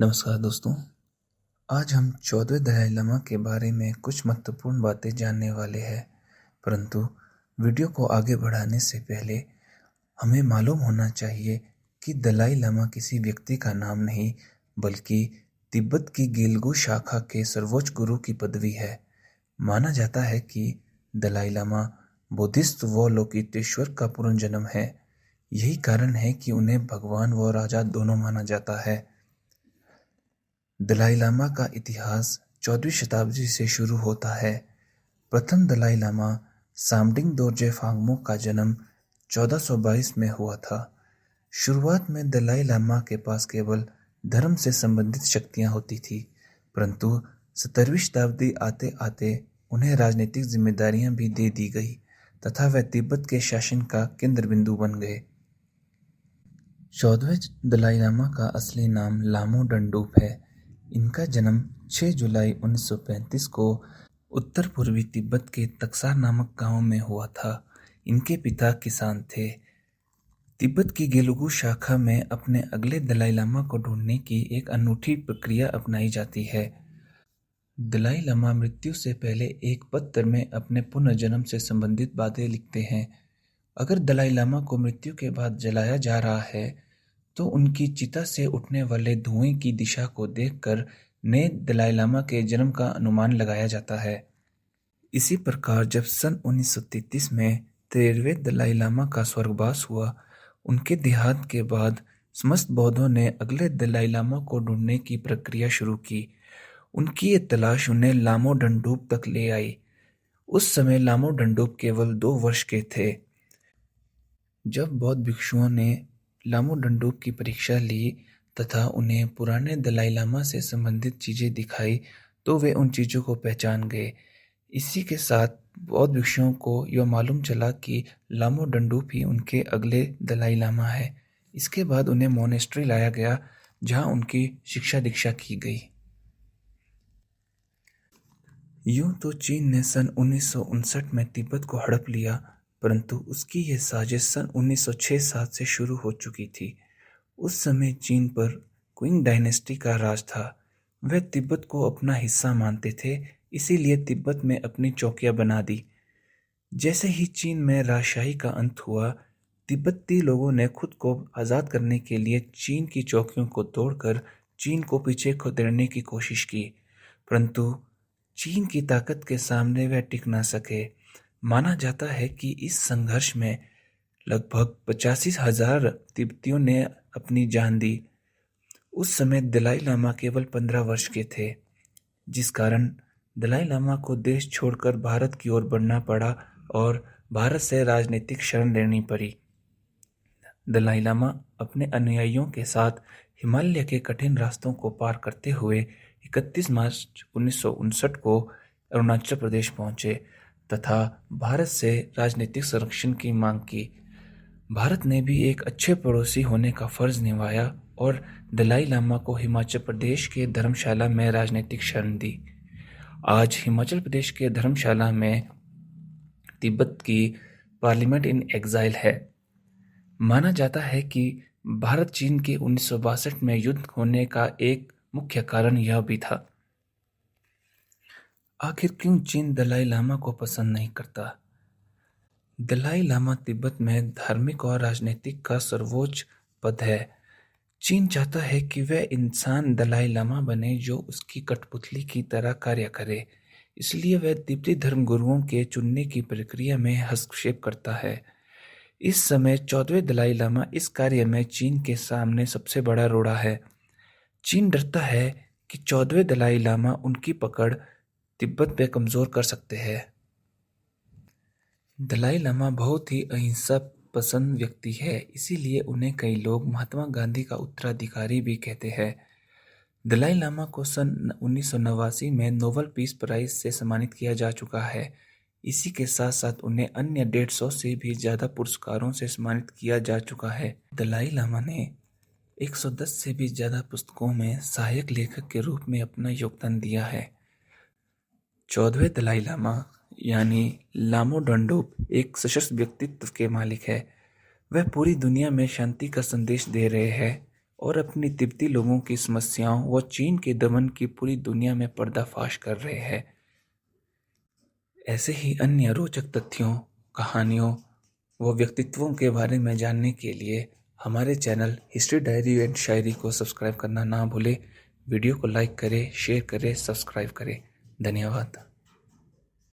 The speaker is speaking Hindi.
नमस्कार दोस्तों। आज हम 14वें दलाई लामा के बारे में कुछ महत्वपूर्ण बातें जानने वाले हैं। परंतु वीडियो को आगे बढ़ाने से पहले हमें मालूम होना चाहिए कि दलाई लामा किसी व्यक्ति का नाम नहीं, बल्कि तिब्बत की गेलगू शाखा के सर्वोच्च गुरु की पदवी है। माना जाता है कि दलाई लामा बुद्धिस्ट व लौकितेश्वर का पुनर्जन्म है। यही कारण है कि उन्हें भगवान व राजा दोनों माना जाता है। दलाई लामा का इतिहास 14वीं शताब्दी से शुरू होता है। प्रथम दलाई लामा सामडिंग दोरजे फांगमो का जन्म 1422 में हुआ था। शुरुआत में दलाई लामा के पास केवल धर्म से संबंधित शक्तियां होती थी, परंतु 17वीं शताब्दी आते आते उन्हें राजनीतिक जिम्मेदारियां भी दे दी गई तथा वे तिब्बत के शासन का केंद्र बिंदु बन गए। 14वें दलाई लामा का असली नाम लामो डंडूप है। इनका जन्म 6 जुलाई 1935 को उत्तर पूर्वी तिब्बत के तक्सार नामक गांव में हुआ था। इनके पिता किसान थे। तिब्बत की गेलुगू शाखा में अपने अगले दलाई लामा को ढूंढने की एक अनूठी प्रक्रिया अपनाई जाती है। दलाई लामा मृत्यु से पहले एक पत्र में अपने पुनर्जन्म से संबंधित बातें लिखते हैं। अगर दलाई लामा को मृत्यु के बाद जलाया जा रहा है तो उनकी चिता से उठने वाले धुएं की दिशा को देखकर नए दलाई लामा के जन्म का अनुमान लगाया जाता है। इसी प्रकार जब सन 1933 में 13वें दलाई लामा का स्वर्गवास हुआ, उनके देहांत के बाद समस्त बौद्धों ने अगले दलाई लामा को ढूंढने की प्रक्रिया शुरू की। उनकी ये तलाश उन्हें लामो डंडूप तक ले आई। उस समय लामो डंडूप केवल 2 वर्ष के थे। जब बौद्ध भिक्षुओं ने लामो डंडूप की परीक्षा ली तथा उन्हें पुराने दलाई लामा से संबंधित चीजें दिखाई तो वे उन चीजों को पहचान गए। इसी के साथ बौद्ध भिक्षुओं को यह मालूम चला कि लामो डंडूप ही उनके अगले दलाई लामा है। इसके बाद उन्हें मोनेस्ट्री लाया गया, जहां उनकी शिक्षा दीक्षा की गई। यूं तो चीन ने सन 1959 में तिब्बत को हड़प लिया, परंतु उसकी यह साजिश सन 1906-7 से शुरू हो चुकी थी। उस समय चीन पर क्विंग डायनेस्टी का राज था। वे तिब्बत को अपना हिस्सा मानते थे, इसीलिए तिब्बत में अपनी चौकियां बना दी। जैसे ही चीन में राजशाही का अंत हुआ, तिब्बती लोगों ने खुद को आज़ाद करने के लिए चीन की चौकियों को तोड़कर चीन को पीछे खदेड़ने की कोशिश की, परंतु चीन की ताकत के सामने वे टिक ना सके। माना जाता है कि इस संघर्ष में लगभग 85,000 तिब्बतियों ने अपनी जान दी। उस समय दलाई लामा केवल 15 वर्ष के थे, जिस कारण दलाई लामा को देश छोड़कर भारत की ओर बढ़ना पड़ा और भारत से राजनीतिक शरण लेनी पड़ी। दलाई लामा अपने अनुयायियों के साथ हिमालय के कठिन रास्तों को पार करते हुए 31 मार्च 1959 को अरुणाचल प्रदेश पहुंचे तथा भारत से राजनीतिक संरक्षण की मांग की। भारत ने भी एक अच्छे पड़ोसी होने का फर्ज निभाया और दलाई लामा को हिमाचल प्रदेश के धर्मशाला में राजनीतिक शरण दी। आज हिमाचल प्रदेश के धर्मशाला में तिब्बत की पार्लियामेंट इन एग्जाइल है। माना जाता है कि भारत चीन के 1962 में युद्ध होने का एक मुख्य कारण यह भी था। आखिर क्यों चीन दलाई लामा को पसंद नहीं करता? दलाई लामा तिब्बत में धार्मिक और राजनीतिक का सर्वोच्च पद है। चीन चाहता है कि वह इंसान दलाई लामा बने जो उसकी कठपुतली की तरह कार्य करे, इसलिए वह तिब्बती धर्म गुरुओं के चुनने की प्रक्रिया में हस्तक्षेप करता है। इस समय 14वें दलाई लामा इस कार्य में चीन के सामने सबसे बड़ा रोड़ा है। चीन डरता है कि 14वें दलाई लामा उनकी पकड़ तिब्बत पे कमजोर कर सकते हैं। दलाई लामा बहुत ही अहिंसा पसंद व्यक्ति है, इसीलिए उन्हें कई लोग महात्मा गांधी का उत्तराधिकारी भी कहते हैं। दलाई लामा को सन 1989 में नोबेल पीस प्राइज से सम्मानित किया जा चुका है। इसी के साथ साथ उन्हें अन्य 150 से भी ज़्यादा पुरस्कारों से सम्मानित किया जा चुका है। दलाई लामा ने 110 से भी ज़्यादा पुस्तकों में सहायक लेखक के रूप में अपना योगदान दिया है। 14वें दलाई लामा यानी लामो डंडोप एक सशक्त व्यक्तित्व के मालिक है। वह पूरी दुनिया में शांति का संदेश दे रहे हैं और अपनी तिब्बती लोगों की समस्याओं व चीन के दमन की पूरी दुनिया में पर्दाफाश कर रहे हैं। ऐसे ही अन्य रोचक तथ्यों, कहानियों व व्यक्तित्वों के बारे में जानने के लिए हमारे चैनल हिस्ट्री डायरी एंड शायरी को सब्सक्राइब करना ना भूलें। वीडियो को लाइक करें, शेयर करें, सब्सक्राइब करें। धन्यवाद।